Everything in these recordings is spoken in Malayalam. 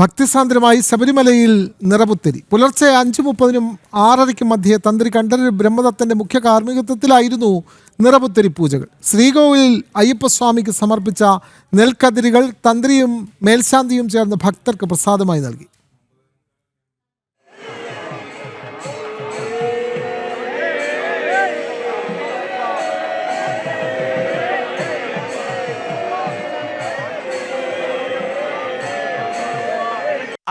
ഭക്തിസാന്ദ്രമായി ശബരിമലയിൽ നിറപുത്തരി. പുലർച്ചെ 5:30-നും 6:30-ക്കും മധ്യേ തന്ത്രി കണ്ഠരര് ബ്രഹ്മദത്തന്റെ മുഖ്യ കാർമ്മികത്വത്തിലായിരുന്നു നിറപുത്തരി പൂജകൾ. ശ്രീകോവിലിൽ അയ്യപ്പസ്വാമിക്ക് സമർപ്പിച്ച നെൽക്കതിരുകൾ തന്ത്രിയും മേൽശാന്തിയും ചേർന്ന് ഭക്തർക്ക് പ്രസാദമായി നൽകി.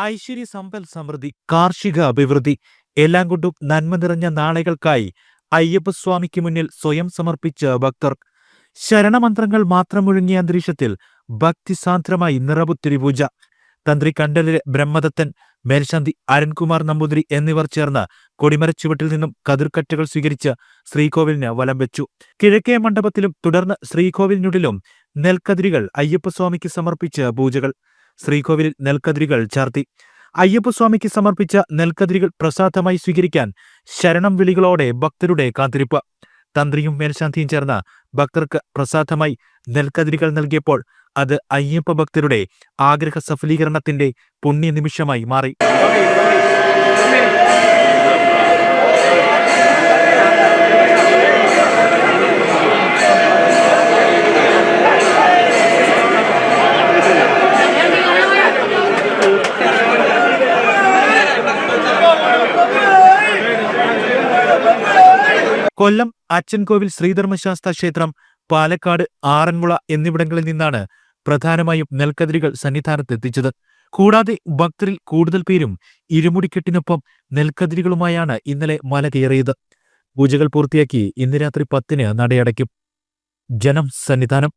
ഐശ്വര്യ സമ്പൽ സമൃദ്ധി, കാർഷിക അഭിവൃദ്ധി എല്ലാം കൊണ്ടും നന്മ നിറഞ്ഞ നാളുകൾക്കായി അയ്യപ്പസ്വാമിക്ക് മുന്നിൽ സ്വയം സമർപ്പിച്ച ഭക്തർ. ശരണമന്ത്രങ്ങൾ മാത്രം മുഴങ്ങിയ അന്തരീക്ഷത്തിൽ ഭക്തിസാന്ദ്രമായി നിറപുത്തരി പൂജ. തന്ത്രി കണ്ഠരര് ബ്രഹ്മദത്തൻ, മേൽശാന്തി അരുൺകുമാർ നമ്പൂതിരി എന്നിവർ ചേർന്ന് കൊടിമരച്ചുവട്ടിൽ നിന്നും കതിർക്കറ്റകൾ സ്വീകരിച്ച് ശ്രീകോവിലിന് വലം വെച്ചു. കിഴക്കേ മണ്ഡപത്തിലും തുടർന്ന് ശ്രീകോവിലിനുള്ളിലും നെൽക്കതിരുകൾ അയ്യപ്പസ്വാമിക്ക് സമർപ്പിച്ച് പൂജകൾ. ശ്രീകോവിലിൽ നെൽക്കതിരുകൾ ചാർത്തി. അയ്യപ്പസ്വാമിക്ക് സമർപ്പിച്ച നെൽക്കതിരുകൾ പ്രസാദമായി സ്വീകരിക്കാൻ ശരണം വിളികളോടെ ഭക്തരുടെ കാത്തിരിപ്പ്. തന്ത്രിയും മേൽശാന്തിയും ചേർന്ന് ഭക്തർക്ക് പ്രസാദമായി നെൽക്കതിരുകൾ നൽകിയപ്പോൾ അത് അയ്യപ്പ ഭക്തരുടെ ആഗ്രഹ സഫലീകരണത്തിന്റെ പുണ്യനിമിഷമായി മാറി. കൊല്ലം അച്ചൻകോവിൽ ശ്രീധർമ്മശാസ്ത്ര ക്ഷേത്രം, പാലക്കാട് ആറന്മുള എന്നിവിടങ്ങളിൽ നിന്നാണ് പ്രധാനമായും നെൽക്കതിരുകൾ സന്നിധാനത്തെത്തിച്ചത്. കൂടാതെ ഭക്തരിൽ കൂടുതൽ പേരും ഇരുമുടിക്കെട്ടിനൊപ്പം നെൽക്കതിരുകളുമായാണ് ഇന്നലെ മല കയറിയത്. പൂജകൾ പൂർത്തിയാക്കി ഇന്ന് രാത്രി 10-ന് നടയടയ്ക്കും. ജനം സന്നിധാനം.